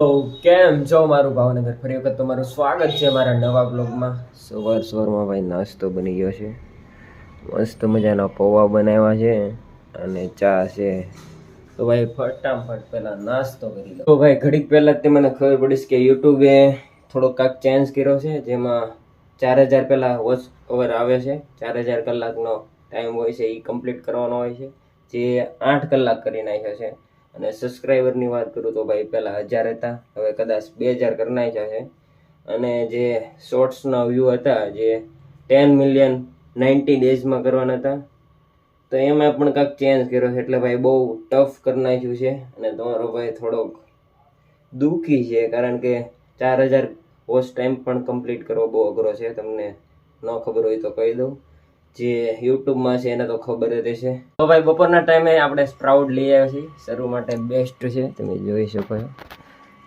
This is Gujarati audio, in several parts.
તો કેમ છો મારું ભાવનગર ફરી વખત તમારું સ્વાગત છે મારા નવા બ્લોગમાં. સવારમાં ભાઈ નાસ્તો બની ગયો છે. મસ્ત મજાના પૌવા બનાવ્યા છે અને ચા છે. તો ભાઈ ફટાફટ પહેલા નાસ્તો કરી લો. તો ભાઈ ઘડીક પહેલા જ તે મને ખબર પડીશ કે યુટ્યુબે થોડોક કાંક ચેન્જ કર્યો છે, જેમાં 4000 પહેલા વોચ ઓવર આવે છે. 4000 કલાકનો ટાઈમ હોય છે, એ કમ્પ્લીટ કરવાનો હોય છે, જે 8 કલાક કરી નાખ્યો છે. અને સબસ્ક્રાઈબરની વાત કરું તો ભાઈ પહેલાં 1000 હતા, હવે કદાચ 2000 કરી નાખ્યા છે. અને જે શોર્ટ્સના વ્યૂ હતા, જે 10 મિલિયન 90 ડેઝમાં કરવાના હતા, તો એમાં પણ કાંઈક ચેન્જ કર્યો છે. એટલે ભાઈ બહુ ટફ કરી નાખ્યું છે. અને તમારો ભાઈ થોડોક દુઃખી છે, કારણ કે 4000 વોચ ટાઈમ પણ કમ્પ્લીટ કરવો બહુ અઘરો છે. તમને ન ખબર હોય તો કહી દઉં, જે યુટ્યુબમાં છે એને તો ખબર જ હશે. તો ભાઈ બપોરના ટાઈમે આપણે સ્પ્રાઉટ લઈ આવ્યા છીએ, શરૂ માટે બેસ્ટ છે. તમે જોઈ શકો છો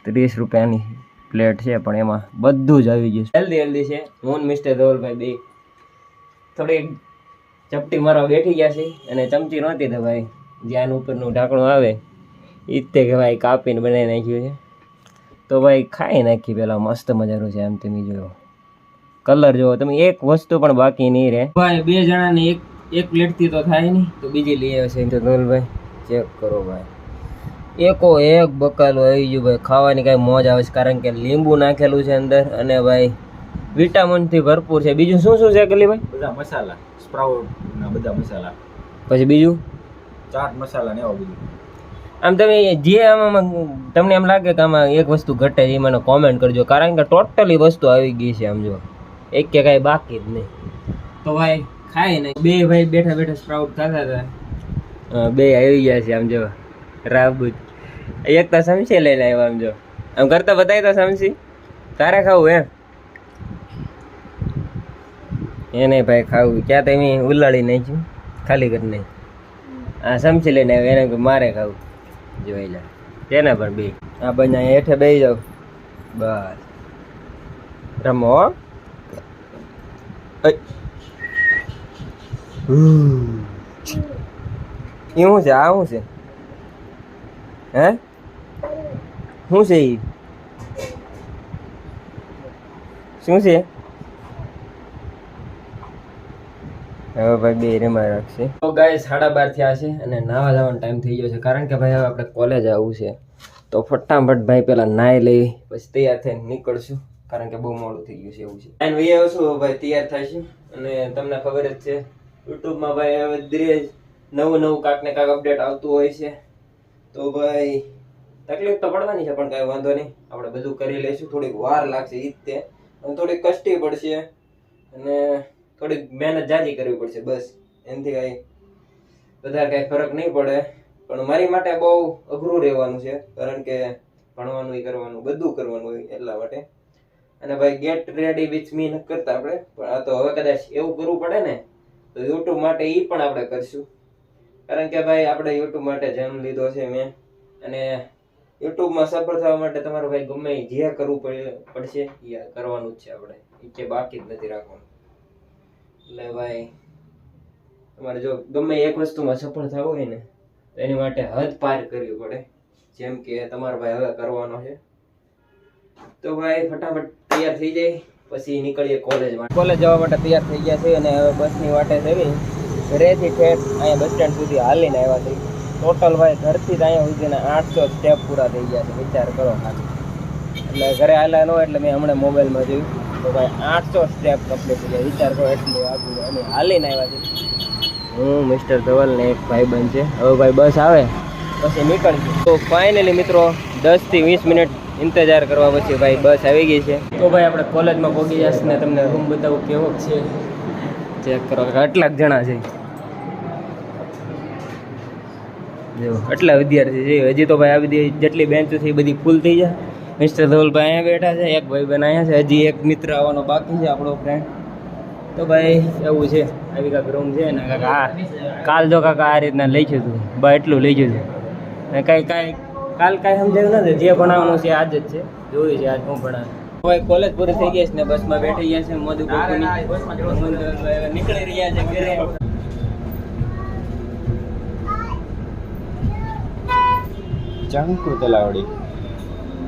30 રૂપિયાની પ્લેટ છે, પણ એમાં બધું જ આવી ગયું. હેલ્ધી છે. હું મિસ્ટર ધવલભાઈ બે થોડી ચપટી મારવા બેઠી ગયા છે, અને ચમચી નહોતી તો ભાઈ જ્યાં ઉપરનું ઢાંકણું આવે એ જ કે ભાઈ કાપીને બનાવી નાખ્યું છે. તો ભાઈ ખાઈ નાખી પેલા. મસ્ત મજાનું છે. આમ તમે જોયો કલર જોવો તમે, એક વસ્તુ પણ બાકી નહીં રહે ભાઈ. 2 જણાને એક પ્લેટથી તો થાય નહીં, તો બીજી લઈ આવે છે ધવલભાઈ. ચેક કરો ભાઈ, એકો એક બકાલું આવી ગયું ભાઈ. ખાવાની કાંઈ મોજ આવે છે, કારણ કે લીંબુ નાખેલું છે અંદર, અને ભાઈ વિટામિનથી ભરપૂર છે. બીજું શું શું છે કલી ભાઈ? બધા મસાલા, સ્પ્રાઉટ ના બધા મસાલા, પછી બીજું ચાટ મસાલા ને એવું બધું. આમ તમે જે આમાં તમને એમ લાગે કે આમાં એક વસ્તુ ઘટે એ મને કોમેન્ટ કરજો, કારણ કે ટોટલી વસ્તુ આવી ગઈ છે. આમ જો એક કે કાંઈ બાકી જ નહીં. તો ભાઈ ખાય ને બે ભાઈ બેઠા બેઠા સ્પ્રાઉટ ખાતા હતા, બે આવી ગયા છે. આમ જો રાબૂત એક તો સમસી લઈને આવ્યા. આમ જો આમ કરતા બતાવી તો સમસી તારે ખાવું એ નહીં ભાઈ ખાવું. ક્યાં તમે ઉલાળી નાખ્યું, ખાલી કરી નાખ્યું. હા સમસી લઈને આવ્યો, એને મારે ખાવું. જોઈ લે તેને પણ બે આ બધા હેઠે બેસી જાવ બસ. રમો શું છે આ? શું છે હે? શું છે ઈ? શું છે? હવે ભાઈ બે રમા રાખશે. તો ગાય 12:30 થયા છે અને નાવા જવાનો ટાઈમ થઈ ગયો છે, કારણ કે ભાઈ હવે આપણે કોલેજ આવવું છે. તો ફટાફટ ભાઈ પેલા નાઈ લઈ પછી તૈયાર થઈને નીકળશું, કારણ કે બહુ મોડું થઈ ગયું છે. એવું છે એન્ડ વી આવશું ભાઈ, તૈયાર થઈશું. અને તમને ખબર જ છે યુટ્યુબમાં ભાઈ હવે દરેક નવું કાંક ને કાંક અપડેટ આવતું હોય છે. તો ભાઈ તકલીફ તો પડવાની છે, પણ કાંઈ વાંધો નહીં, આપણે બધું કરી લઈશું. થોડીક વાર લાગશે ઈ જ તે, અને થોડીક કષ્ટી પડશે, અને થોડીક મહેનત જાજી કરવી પડશે. બસ એનાથી કાંઈ વધારે કાંઈ ફરક નહીં પડે. પણ મારી માટે બહુ અઘરું રહેવાનું છે, કારણ કે ભણવાનું કરવાનું બધું કરવાનું હોય એટલા માટે. અને ભાઈ ગેટ રેડી વિથ મી ન કરતા આપણે, પણ આ તો હવે કદાચ એવું કરવું પડે ને, તો યુટ્યુબ માટે એ પણ આપણે કરશું. કારણ કે ભાઈ આપણે યુટ્યુબ માટે જન્મ લીધો છે મેં, અને યુટ્યુબમાં સફળ થવા માટે તમારે ભાઈ ગમે જે કરવું પડશે એ કરવાનું જ છે આપણે, એ કે બાકી જ નથી રાખવાનું. એટલે ભાઈ તમારે જો ગમે એક વસ્તુમાં સફળ થવું હોય ને, તો એની માટે હદ પાર કરવી પડે, જેમ કે તમારો ભાઈ હવે કરવાનો છે. તો ભાઈ ફટાફટ તૈયાર થઈ જાય પછી નીકળીએ કોલેજમાં. કોલેજ જવા માટે તૈયાર થઈ ગયા છે, અને હવે બસની વાટે જવી. ઘરેથી ઠેઠ અહીંયા બસ સ્ટેન્ડ સુધી હાલીને આવ્યા છે. ટોટલ ભાઈ ઘરથી જ અહીંયા સુધીના 800 સ્ટેપ પૂરા થઈ ગયા છે. વિચાર કરો ખાલી. એટલે ઘરે હાલ્યા ન હોય એટલે મેં હમણાં મોબાઈલમાં જોયું, તો ભાઈ 800 સ્ટેપ કમ્પ્લીટ થઈ ગયા. વિચાર કરો એટલું આગળ અમે હાલીને આવ્યા છે. હું મિસ્ટર ધવલ ને એક ભાઈબંધ છે. હવે ભાઈ બસ આવે પછી નીકળશું. તો ફાઇનલી મિત્રો 10 થી 20 મિનિટ ઇંતજાર કરવા પછી ભાઈ બસ આવી ગઈ છે. તો ભાઈ આપણે કોલેજમાં પહોંચી જશે ને તમને રૂમ બતાવું કેવો છે. ચેક કરો કેટલાક જણા છે, જો એટલા વિદ્યાર્થી છે. હજી તો ભાઈ આ બધી જેટલી બેન્ચો છે એ બધી ફૂલ થઈ જાય. મિસ્ટર ધવલભાઈ અહીંયા બેઠા છે, એક ભાઈબંધ અહીંયા છે, હજી એક મિત્ર આવવાનો બાકી છે, આપણો ફ્રેન્ડ. તો ભાઈ એવું છે, આવી કાંક રૂમ છે ને કાકા. હા કાલ જો કાકા આ રીતના લઈ ગયું હતું બા, એટલું લઈ ગયું હતું. ને કાંઈ કાલ કાંઈ સમજાયું નથી, જે ભણાવવાનું છે આજ જ છે. જોયું છે આજ હું ભણાવે. ભાઈ કોલેજ પૂરી થઈ ગઈ છે ને બસમાં બેઠી ગયા છે. મોદી નીકળી રહ્યા છે ઘરે. ચંકુ તલાવડી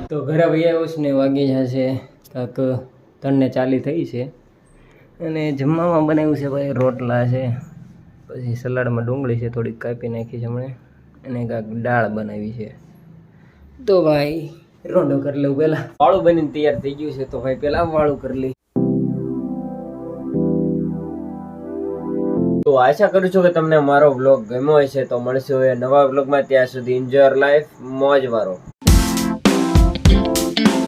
તો ઘરે ભાઈ આવ્યો છે ને વાગી જશે કાંક 3:40 થઈ છે અને જમવામાં બનાવ્યું છે ભાઈ રોટલા છે, પછી સલાડમાં ડુંગળી છે થોડીક કાપી નાખી છે હમણાં, અને કાંક દાળ બનાવી છે. તો ભાઈ રોંઢો કરી લઉં પહેલાં. વાળું બનીને તૈયાર થઈ ગયું છે તો ભાઈ પહેલાં વાળું કરી લઈ. તો આશા કરું છું કે તમને મારો વ્લોગ ગમ્યો હશે. તો મળશું હવે નવા વ્લોગમાં, ત્યાં સુધી એન્જોય લાઈફ, મોજ વાળો.